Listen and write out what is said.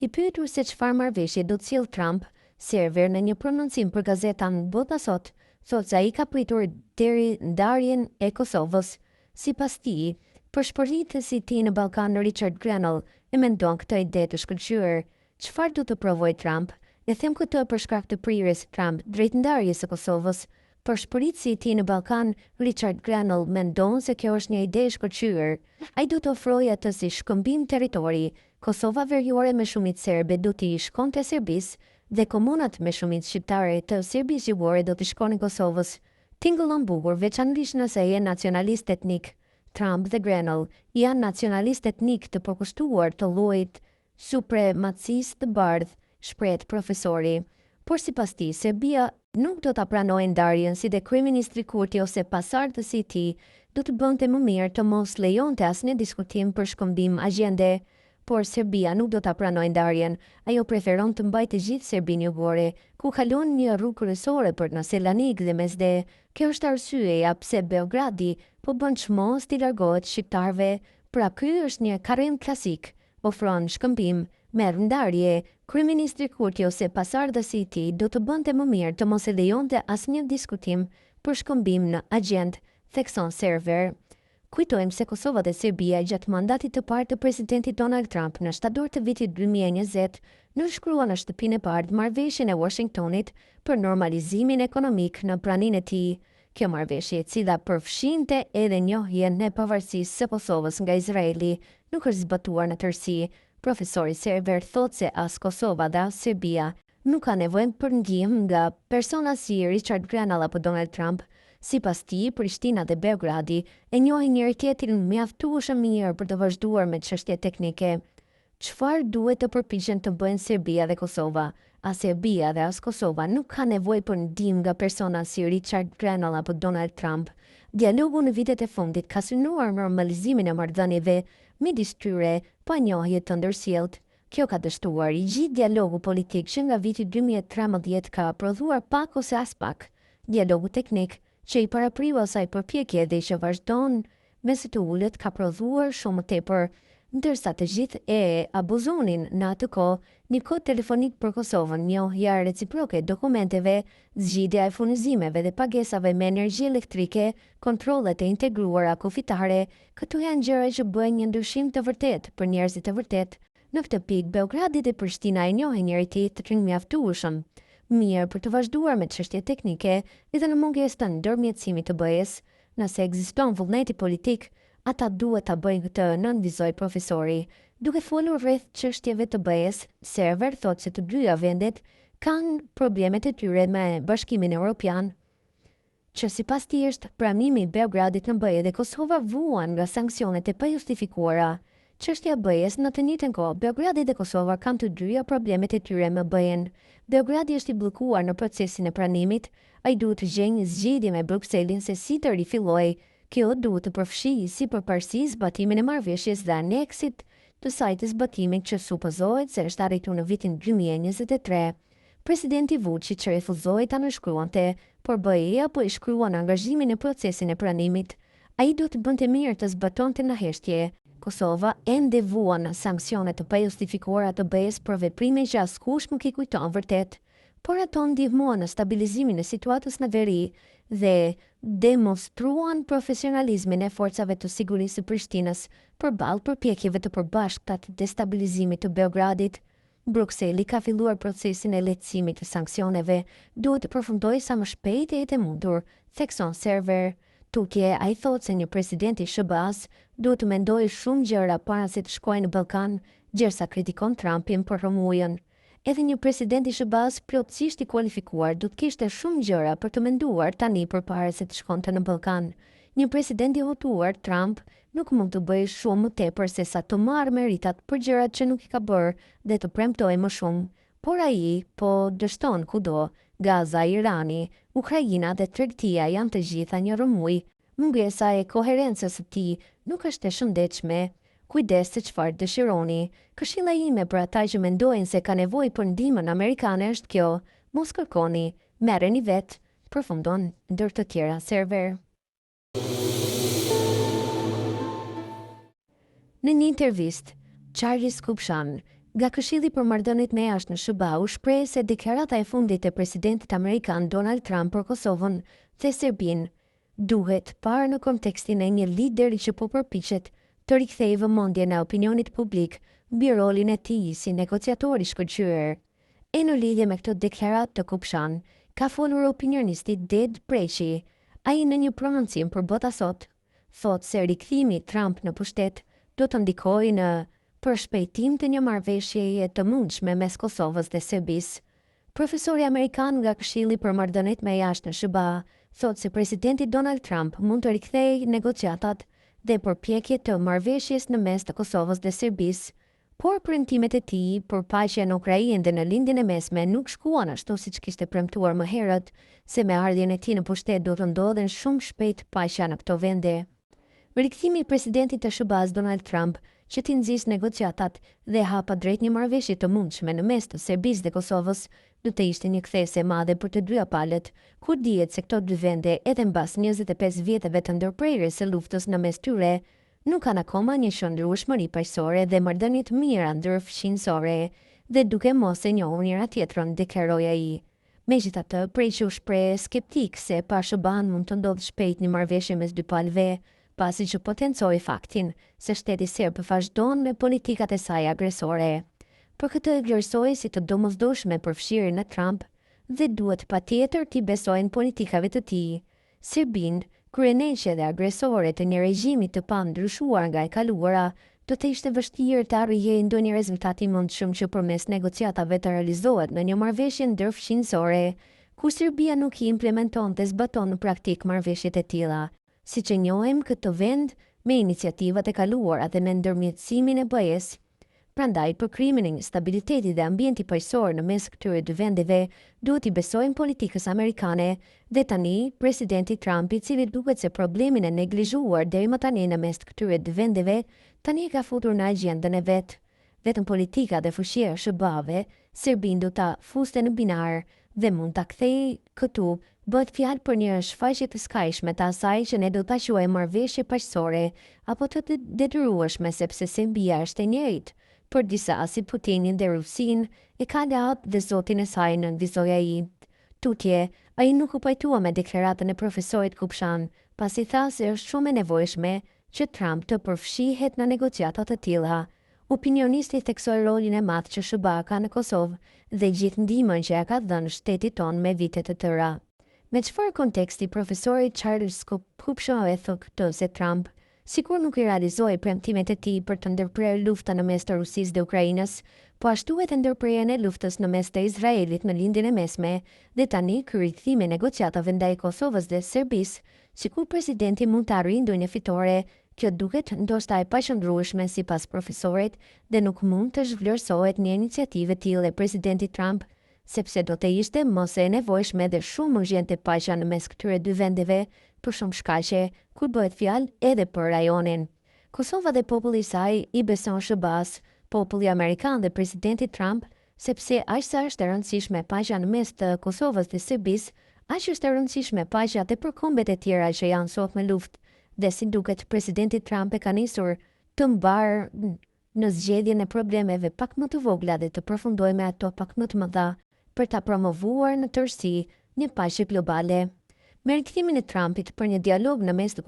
I pyetur se çfarë marrëveshje do të sjellë Trump, Server në një prononcim për gazetën Bota Sot, thotë se ai ka pritur deri ndarjen e Kosovës. Sipas tij, përshpëritësi i tij në Ballkan Richard Grenell e mendon këtë ide të shkëlqyer. Çfarë do të provojë Trump? E them këtë për shkak të prirjes Trump drejt ndarjes së Kosovës. Përshpëritësi i tij në Ballkan, Richard Grenell mendon se kjo është një ide e shkëlqyer. Ai do të ofrojë atë si shkëmbim territori. Kosova Veriore me shumicë serbe do t'i shkonte Serbisë dhe komunat me shumicë shqiptare të Serbisë Jugoore do t'i shkonin Kosovës. Tingëllon bukur, veçanërisht nëse je nacionalist etnik. Trump dhe Grenell janë nacionalist etnik të përkushtuar të llojit supremacisë të bardhë, shpreh profesori. Por sipas tij, Serbia nuk do ta pranojë ndarjen si dhe kryeministri Kurti ose pasardhësi i tij do të bënte më mirë të mos lejonte asnjë diskutim për shkëmbim agjende. Por Serbia nuk do ta pranojë ndarjen. Ajo preferon të mbajë të gjithë Serbinë Jugore, ku kalon një rrugë kryesore për në Selanik dhe Mesde. Kjo është arsyeja pse Beogradi po bën çmos t'i largohet shqiptarëve. Pra ky është një karrim klasik. Ofron shkëmbim, merr ndarje. Kryeministri Kurti ose pasardhësi i tij do të bënte më mirë të mos e lejonte asnjë diskutim për shkëmbim në agjend, thekson Server. Kujtojmë se Kosova dhe Serbia gjatë mandatit të parë të presidentit Donald Trump në shtator të vitit 2020 nënshkruan në shtëpinë e parë marrëveshjen e Washingtonit për normalizimin ekonomik në praninë e tij. Kjo marrëveshje, e cila përfshinte edhe njohjen e pavarësisë së Kosovës nga Izraeli, nuk është zbatuar në tërësi. Profesori Server thotë se as Kosova dhe as Serbia nuk ka nevojë për ndihmë nga persona si Richard Grenell apo Donald Trump. Sipas tij, Prishtina dhe Beogradi e njohin njëri tjetrin mjaftueshëm mirë për të vazhduar me çështje teknike. Çfarë duhet të përpiqen të bëjnë Serbia dhe Kosova? As Serbia dhe as Kosova nuk ka nevojë për ndihmë nga persona si Richard Grenell apo Donald Trump. Dialogu në vitet e fundit ka synuar normalizimin e marrëdhënieve midis tyre pa njohje të ndërsjellët. Kjo ka dështuar i gjithë dialogu politik që nga viti 2013 ka prodhuar pak ose as pak. Dialogu teknik që i parapriu asaj përpjekje dhe që vazhdon mes të ulët ka prodhuar shumë tepër, ndërsa të gjithë e abuzonin në atë kohë një kod telefonik për Kosovën, njohja reciproke dokumenteve, zgjidhja e furnizimeve dhe pagesave me energji elektrike, kontrollet e integruara kufitare. Këto janë gjëra që bëjnë një ndryshim të vërtet për njerëzit e vërtet. Në këtë pikë, Beogradi dhe Prishtina e njohin njëri tjetrin mjaftueshëm mirë për të vazhduar me çështje teknike dhe në mungesë të ndërmjetësimit të BE-s. Nëse ekziston vullneti politik, ata duhet ta bëjnë këtë, nënvizoi profesori. Duke folur rreth çështjeve të BE-s, Server thotë se të dyja vendet kanë problemet e tyre me Bashkimin Evropian, që sipas tij është pranimi i Beogradit në BE dhe Kosova vuan nga sanksionet e pajustifikuara. Çështja e BE-s në të njëjtën kohë, Beogradi dhe Kosova kanë të dyja problemet e tyre me BE-n. Beogradi është i bllokuar në procesin e pranimit. Ai duhet të gjejë një zgjidhje me Brukselin se si të rifillojë. Kjo duhet të përfshijë sipërparësisht zbatimin e marrëveshjes dhe aneksit të saj të zbatimit që supozohet se është arritur në vitin 2023. Presidenti Vučić refuzoi ta nënshkruante, por BE-ja po i shkruan angazhimin në procesin e pranimit. Ai do të bënte mirë të zbatonte në heshtje. Kosova ende vuan sanksionet të pajustifikuara të BE-s për veprime që askush nuk i kujton vërtet, por ato ndihmuan në stabilizimin e situatës në veri dhe demonstruan profesionalizmin e forcave të sigurisë së Prishtinës përballë përpjekjeve të përbashkëta të destabilizimit të Beogradit. Brukseli ka filluar procesin e lehtësimit të sanksioneve, duhet të përfundojë sa më shpejt e të mundur, thekson Server. Tutje, ai thotë se një president i SBA-s duhet të mendojë shumë gjëra para se të shkojë në Ballkan, gjersa kritikon Trumpin për Romujën. Edhe një president i SBA-s plotësisht i kualifikuar do të kishte shumë gjëra për të menduar tani përpara se të shkonte në Ballkan. Një president i votuar, Trump, nuk mund të bëjë shumë më tepër se sa të marrë meritat për gjërat që nuk i ka bërë dhe të premtojë më shumë. Por ai po dështon kudo. Gaza, Irani, Ukraina dhe tregtia janë të gjitha një rëmuj. Mungesa e koherencës së tij nuk është e shëndetshme. Kujdes se çfarë dëshironi. Këshilla ime për ata që mendojnë se ka nevojë për ndihmën amerikane është kjo: mos kërkoni, merreni vetë, përfundon ndër të tjera Server. Në një intervistë, Charles Kupchan, Nga Këshilli për Marrëdhëniet me Jashtën në SBA u shpreh se deklarata e fundit e presidentit amerikan Donald Trump për Kosovën dhe Serbinë duhet parë në kontekstin e një lideri që po përpiqet të rikthejë vëmendjen e opinionit publik mbi rolin e tij si negociator i shkëlqyer. E në lidhje me këtë deklaratë të kupshën, ka folur opinionisti Ded Preqi. Ai në një prononcim për Bota Sot thotë se rikthimi i Trump në pushtet do të ndikojë në përshpejtim të një marrëveshjeje të mundshme mes Kosovës dhe Serbisë. Profesori amerikan nga Këshilli për Marrëdhëniet me Jashtën në SBA thotë se presidenti Donald Trump mund të rikthejë negociatat dhe përpjekjet të marrëveshjes në mes të Kosovës dhe Serbisë, por premtimet e tij për paqe në Ukrainë dhe në lindjen e mesme nuk shkuan ashtu siç kishte premtuar më herët, se me ardhjen e tij në pushtet do të ndodhen shumë shpejt paqja në këto vende. Rikthimi i presidentit të SBA-s Donald Trump që t'i nxjisë negociatat dhe hapa drejt një marrëveshje të mundshme në mes të Serbisë dhe Kosovës do të ishte një kthesë e madhe për të dyja palët, kur dihet se këto dy vende, edhe mbas 25 vjeteve të ndërprerjes së luftës në mes tyre, nuk kanë akoma një qëndrueshmëri paqësore dhe marrëdhënie të mira ndërfshинësore dhe duke mos e njohur njëra tjetrën, deklaroi ai. Megjithatë, Preqi u shpreh skeptik se pa SBA-n mund të ndodhë shpejt një marrëveshje mes dy palëve, pasi që potencoi faktin se shteti serb vazhdon me politikat e saj agresore. Për këtë e vlerësoi si të domosdoshme përfshirjen e Trump dhe duhet patjetër t'i besojnë politikave të tij. Serbinë, kryenëse dhe agresore të një regjimi të pandryshuar nga e kaluara, do të ishte vështirë të arrijë ndonjë rezultat i mundshëm që përmes negociatave të realizohet në një marrëveshje ndërfshинësore, ku Serbia nuk i implementon dhe zbaton në praktik marrëveshjet e tilla. Siç e njohim këtë vend me iniciativat e kaluara dhe me ndërmjetësimin e BE-s. Prandaj, për krimin e stabilitetit dhe ambienti paqësor në mes këtyre dy vendeve, duhet i besojmë politikës amerikane dhe tani presidenti Trump, i cili duket se problemin e neglizhuar deri më tani në mes këtyre dy vendeve, tani e ka futur në agjendën e vet. Vetëm politika dhe fuqia e SBA-ve, Serbinë do ta fuste në binar dhe mund ta kthejë këtu. Bëhet fjalë për një shfaqje të skajshme të asaj që ne do ta quajmë marrëveshje paqësore apo të detyrueshme, sepse Serbia është e njëjtë për disa si Putinin dhe Rusin, e ka lehat dhe zotin e saj, nënvizoi ai. Tutje, ai nuk u pajtua me deklaratën e profesorit Kupshan, pasi tha se është shumë e nevojshme që Trump të përfshihet në negociata të tilla. Opinionisti theksoi rolin e madh që SBA ka në Kosovë dhe gjithë ndihmën që ja ka dhënë shtetit tonë me vite të tëra. Me çfarë konteksti profesori Charles Kupshan e thotë këtë se Trump, sikur nuk i realizoi premtimet e tij për të ndërprerë lufta në mes të Rusisë dhe Ukrainës, po ashtu edhe ndërprerjen e luftës në mes të Izraelit në lindjen e mesme, dhe tani ky rikthim i negociatave ndaj Kosovës dhe Serbisë, sikur presidenti mund të arrijë ndonjë fitore, kjo duket ndoshta e paqëndrueshme sipas profesorit dhe nuk mund të zhvlerësohet një iniciativë e tillë e presidentit Trump, sepse do të ishte mos e nevojshme dhe shumë urgjente paqja në mes këtyre dy vendeve, për shumë shkaqe, kur bëhet fjalë edhe për rajonin. Kosova dhe populli i saj i beson SBA-s, populli amerikan dhe presidenti Trump, sepse aq sa është e rëndësishme paqja në mes të Kosovës dhe Serbisë, aq është e rëndësishme paqja dhe për kombet e tjera që janë sot me luftë, dhe si duket presidenti Trump e ka nisur të mbarë në zgjedhjen e problemeve pak më të vogla dhe të përfundojë me ato pak më të mëdha për ta promovuar në tërësi një paqe globale. Me rikthimin e Trumpit për një dialog në mes të